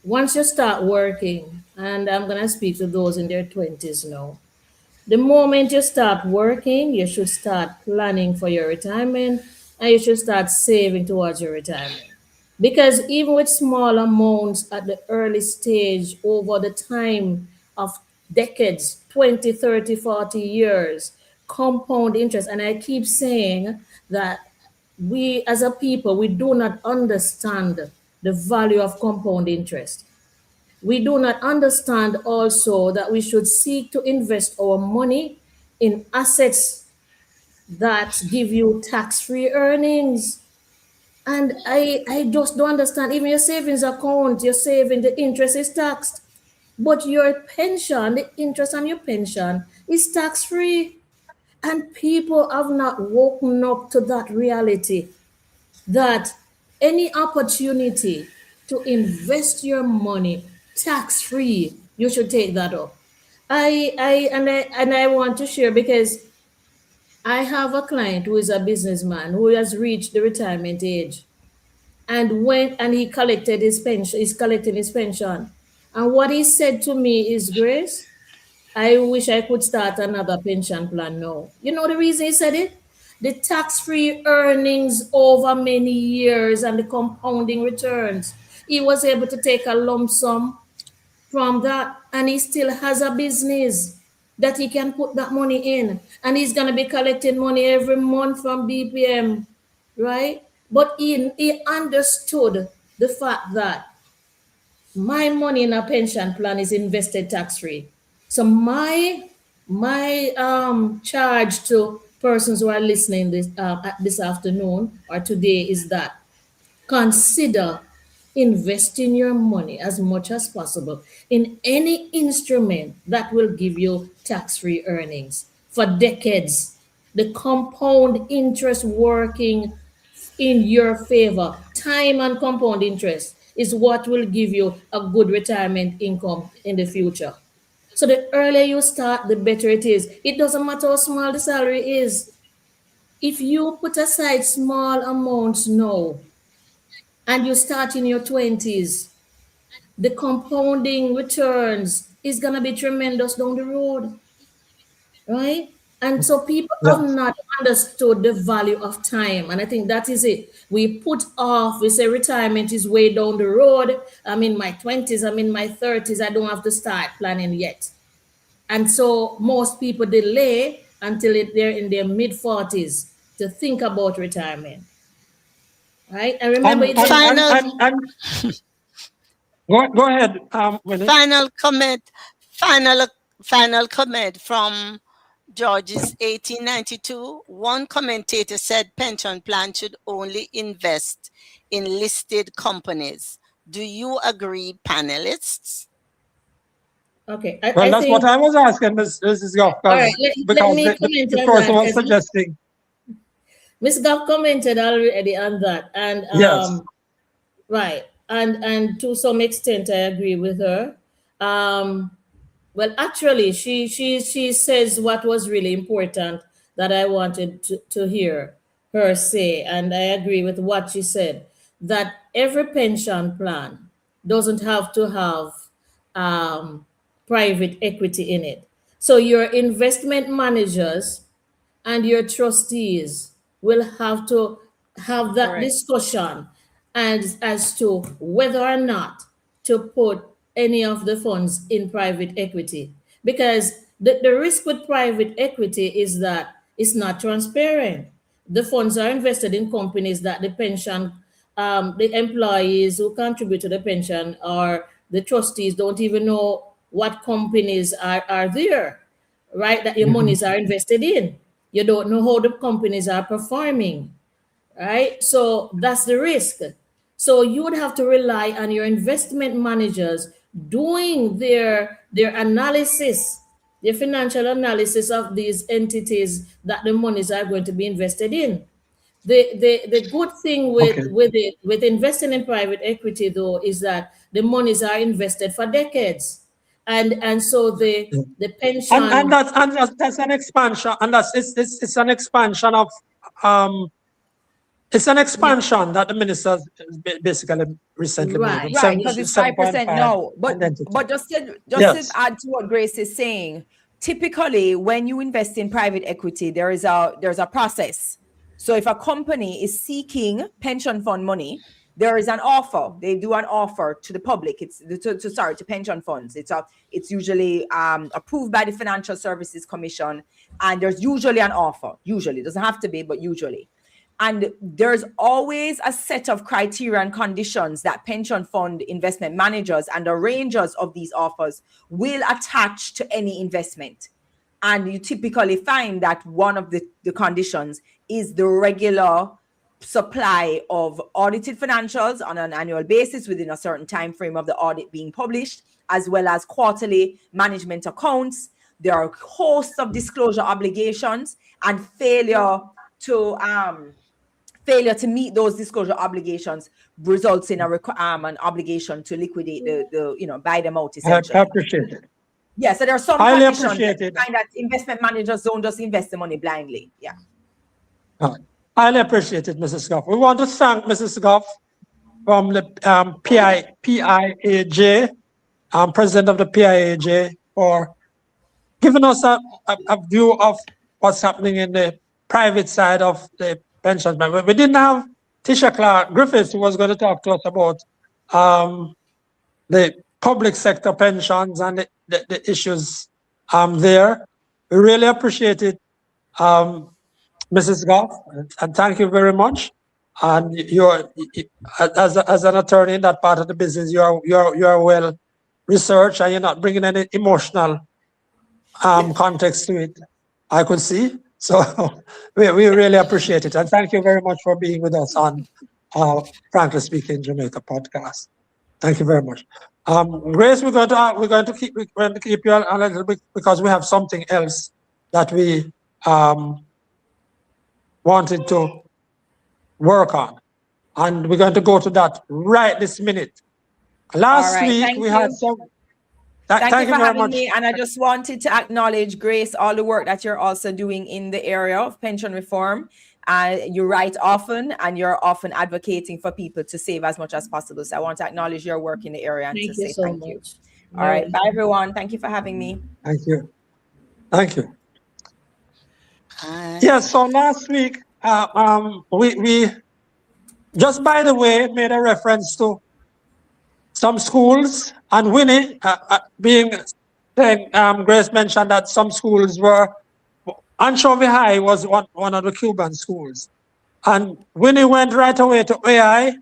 Speaker 4: Once you start working, and I'm going to speak to those in their 20s now, the moment you start working, you should start planning for your retirement and you should start saving towards your retirement. Because even with small amounts at the early stage over the time of decades, 20, 30, 40 years, compound interest. And I keep saying that we as a people, we do not understand the value of compound interest. We do not understand also that we should seek to invest our money in assets that give you tax-free earnings. And I just don't understand, even your savings account, you're saving, the interest is taxed. But your pension, the interest on your pension is tax-free. And people have not woken up to that reality, that any opportunity to invest your money tax-free, you should take that up. I want to share, because I have a client who is a businessman who has reached the retirement age and went and he collected his pension, he's collecting his pension. And what he said to me is, Grace, I wish I could start another pension plan now. You know the reason he said it? The tax-free earnings over many years and the compounding returns. He was able to take a lump sum from that, and he still has a business that he can put that money in. And he's going to be collecting money every month from BPM, right? But he understood the fact that my money in a pension plan is invested tax-free. So my charge to persons who are listening this afternoon or today is that consider investing your money as much as possible in any instrument that will give you tax-free earnings for decades. The compound interest working in your favor, time and compound interest, is what will give you a good retirement income in the future. So the earlier you start, the better it is. It doesn't matter how small the salary is. If you put aside small amounts now and you start in your 20s, the compounding returns is going to be tremendous down the road, right? And so people have not understood the value of time. And I think that is it. We put off, we say retirement is way down the road. I'm in my 20s, I'm in my 30s. I don't have to start planning yet. And so most people delay until they're in their mid-40s to think about retirement. Right? And remember,
Speaker 2: go ahead.
Speaker 5: Final comment. Final Final comment from George's 1892. One commentator said pension plan should only invest in listed companies. Do you agree, panelists?
Speaker 4: Okay,
Speaker 2: Well,
Speaker 4: I
Speaker 2: that's
Speaker 4: think.
Speaker 2: what I was asking, Mrs. Goff,
Speaker 4: All right, let
Speaker 2: because
Speaker 4: me
Speaker 2: the
Speaker 4: comment on
Speaker 2: person
Speaker 4: that
Speaker 2: was
Speaker 4: because
Speaker 2: suggesting.
Speaker 4: Ms. Goff commented already on that, and
Speaker 2: Yes.
Speaker 4: right, and to some extent, I agree with her. Well, actually, she says what was really important that I wanted to hear her say, and I agree with what she said, that every pension plan doesn't have to have private equity in it. So your investment managers and your trustees will have to have that
Speaker 3: Correct.
Speaker 4: discussion and as to whether or not to put any of the funds in private equity, because the risk with private equity is that it's not transparent. The funds are invested in companies that the pension the employees who contribute to the pension or the trustees don't even know what companies are there, right? That your monies are invested in. You don't know how the companies are performing, right? So that's the risk. So you would have to rely on your investment managers doing their analysis, their financial analysis of these entities that the monies are going to be invested in. The good thing
Speaker 2: Okay.
Speaker 4: with investing in private equity though is that the monies are invested for decades, and so the pension.
Speaker 2: And that's an expansion, and it's an expansion of it's an expansion that the minister basically recently made.
Speaker 4: Right.
Speaker 3: Right, because it's 5%
Speaker 2: 7.5
Speaker 3: now. But
Speaker 2: identity.
Speaker 3: just to add to what Grace is saying, typically when you invest in private equity, there's a process. So if a company is seeking pension fund money, there is an offer. They do an offer to the public. It's to pension funds. It's usually approved by the Financial Services Commission, and there's usually an offer. Usually, it doesn't have to be, but usually. And there's always a set of criteria and conditions that pension fund investment managers and arrangers of these offers will attach to any investment. And you typically find that one of the conditions is the regular supply of audited financials on an annual basis within a certain time frame of the audit being published, as well as quarterly management accounts. There are hosts of disclosure obligations, and failure to meet those disclosure obligations results in an obligation to liquidate buy them out essentially.
Speaker 2: I appreciate it.
Speaker 3: Yeah, so there are some
Speaker 2: Highly
Speaker 3: conditions
Speaker 2: appreciated.
Speaker 3: that investment managers don't just invest the money blindly. Yeah.
Speaker 2: Highly appreciated, Mrs. Goff. We want to thank Mrs. Goff from the PIAJ, president of the PIAJ, for giving us a view of what's happening in the private side of the pension plan. We didn't have Tisha Clark Griffiths, who was going to talk to us about the public sector pensions and the issues there. We really appreciate it, Mrs. Goff, and thank you very much. And you're as an attorney in that part of the business, you are well researched, and you're not bringing any emotional context to it, I could see. So we really appreciate it, and thank you very much for being with us on Frankly Speaking Jamaica podcast. Thank you very much. Grace, we're going to keep you a little bit because we have something else that we wanted to work on, and we're going to go to that right this minute. Last week we had some.
Speaker 3: Thank you for having me, and I just wanted to acknowledge, Grace, all the work that you're also doing in the area of pension reform. You write often, and you're often advocating for people to save as much as possible. So I want to acknowledge your work in the area and to say thank you. All right, bye everyone. Thank you for having me.
Speaker 2: Thank you. Thank you. Yes, so last week we just by the way made a reference to some schools, and Winnie Grace mentioned that some schools were, Anchovy High was one of the Cuban schools, and Winnie went right away to AI,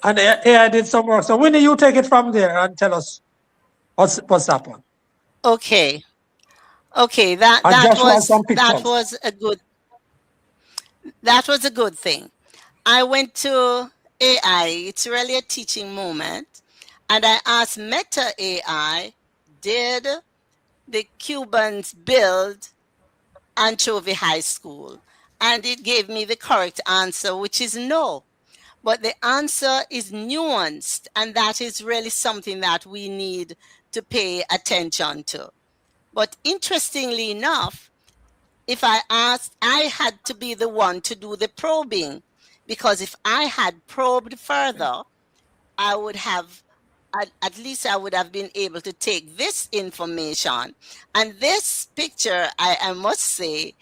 Speaker 2: and AI did some work. So Winnie, you take it from there and tell us what's happened.
Speaker 5: Okay. Okay,
Speaker 2: And Joshua has some pictures.
Speaker 5: That was a good thing. I went to AI. It's really a teaching moment, and I asked Meta AI, did the Cubans build Anchovy High School? And it gave me the correct answer, which is no. But the answer is nuanced, and that is really something that we need to pay attention to. But interestingly enough, if I asked, I had to be the one to do the probing, because if I had probed further, I would have, at least I would have been able to take this information. And this picture, I must say,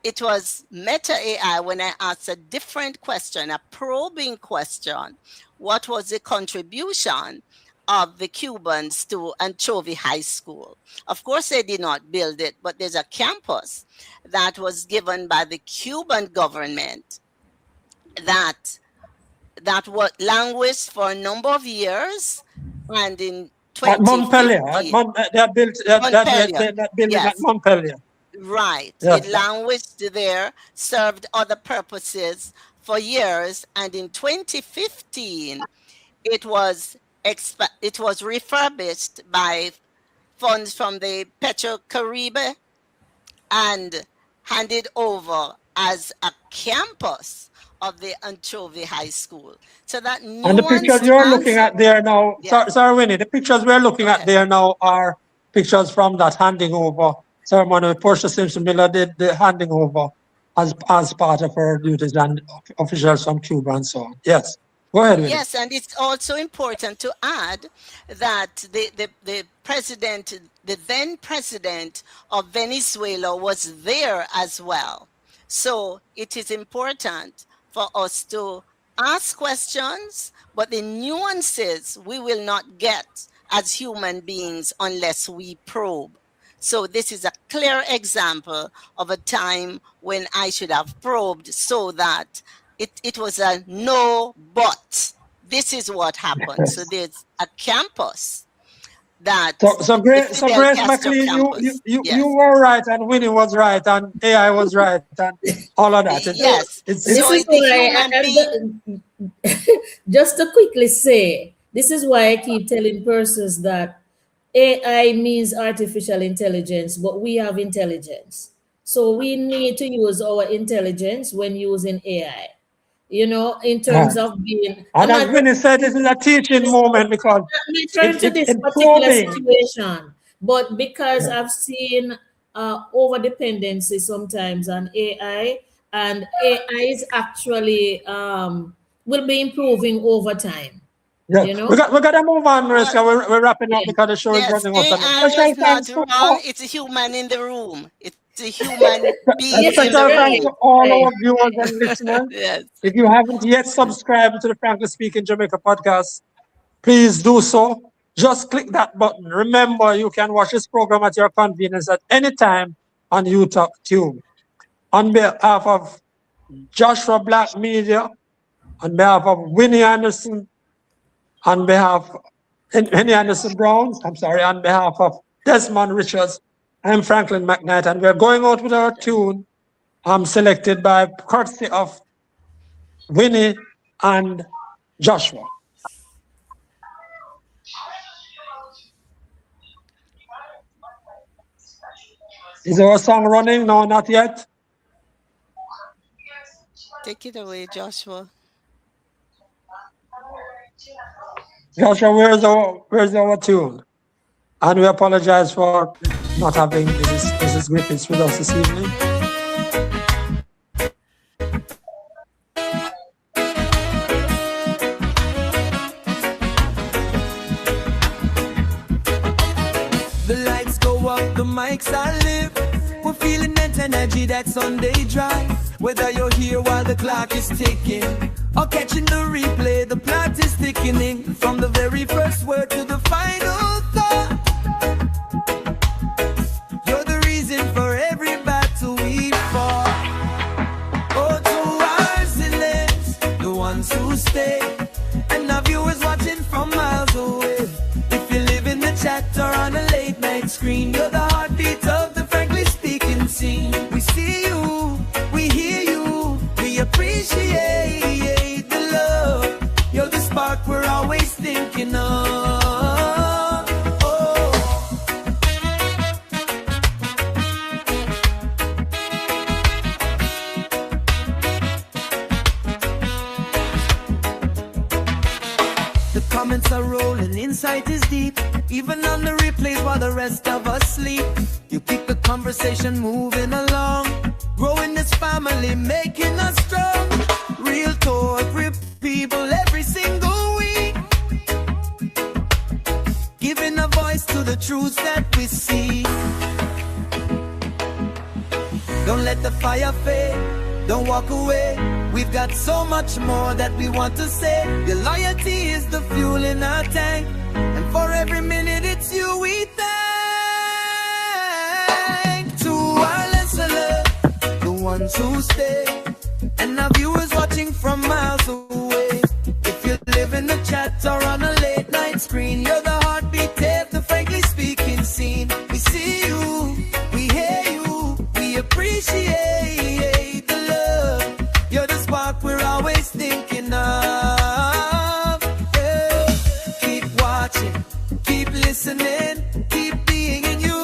Speaker 5: it was Meta AI when I asked a different question, a probing question. What was the contribution of the Cubans to Anchovy High School? Of course, they did not build it, but there's a campus that was given by the Cuban government that was languished for a number of years, and in 2015,
Speaker 2: at Montpellier, that building at Montpellier.
Speaker 5: Right.
Speaker 2: Yes.
Speaker 5: It languished there, served other purposes for years, and in 2015, it was refurbished by funds from the Petro-Caribe and handed over as a campus of the Anchovy High School. So that
Speaker 2: And the pictures you're looking at there now, sorry, Winnie, the pictures we're looking at there now are pictures from that handing over ceremony. Portia Simpson Miller did the handing over as part of her duties, and officials from Cuba and so on. Yes. Go ahead, Winnie.
Speaker 5: Yes, and it's also important to add that the president, the then president of Venezuela, was there as well. So it is important for us to ask questions, but the nuances we will not get as human beings unless we probe. So this is a clear example of a time when I should have probed, so that it was a no, but this is what happened. So there's a campus that.
Speaker 2: So Grace McLean, you were right, and Winnie was right, and AI was right, and all of that.
Speaker 5: Yes.
Speaker 4: Just to quickly say, this is why I keep telling persons that AI means artificial intelligence, but we have intelligence. So we need to use our intelligence when using AI, in terms of being.
Speaker 2: And as Winnie said, this is a teaching moment, because
Speaker 4: return to this particular situation, but because I've seen over dependency sometimes on AI, and AI is actually will be improving over time.
Speaker 2: Yeah, we got to move on, Mariska. We're wrapping up because the show is running out.
Speaker 5: AI is not wrong. It's a human in the room. It's a human being.
Speaker 2: Special thanks to all our viewers and listeners.
Speaker 5: Yes.
Speaker 2: If you haven't yet subscribed to the Frankly Speaking Jamaica podcast, please do so. Just click that button. Remember, you can watch this program at your convenience at any time on YouTube. On behalf of Joshua Black Media, on behalf of Winnie Anderson, on behalf of Winnie Anderson Brown, on behalf of Desmond Richards, I'm Franklin McKnight, and we're going out with our tune selected by courtesy of Winnie and Joshua. Is our song running? No, not yet.
Speaker 5: Take it away, Joshua.
Speaker 2: Joshua, where's our tune? And we apologize for not having Mrs. Griffiths with us this evening.
Speaker 7: The lights go up, the mics are lit. We're feeling that energy, that Sunday drive. Whether you're here while the clock is ticking or catching the replay, the plot is thickening. From the very first word to the final thought, you're the reason for every battle we fought. Oh, to our zealots, the ones who stay, and our viewers watching from miles away. If you live in the chat or on a late night screen, you're the heartbeat comments are rolling, insight is deep. Even on the replays while the rest of us sleep. You keep the conversation moving along. Growing this family, making us strong. Real talk, real people every single week. Giving a voice to the truths that we see. Don't let the fire fade, don't walk away. We've got so much more that we want to say. Your loyalty is the fuel in our tank, and for every minute it's you we thank. To our listeners, the ones who stay, and our viewers watching from miles away. If you live in the chat or on a late night screen, you're the heartbeat of the Frankly Speaking scene. We see you, we hear you, we appreciate the love. You're the spark we're always thinking of. Yeah. Keep watching, keep listening, keep being in you.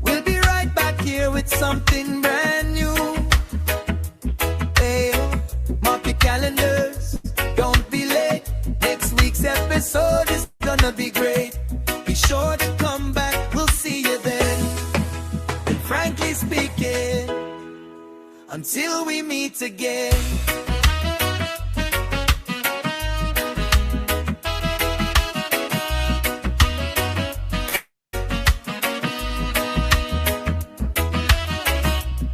Speaker 7: We'll be right back here with something brand new. Hey, mark your calendars, don't be late. Next week's episode is gonna be great. Be sure to come back, we'll see you then. And frankly speaking, until we meet again.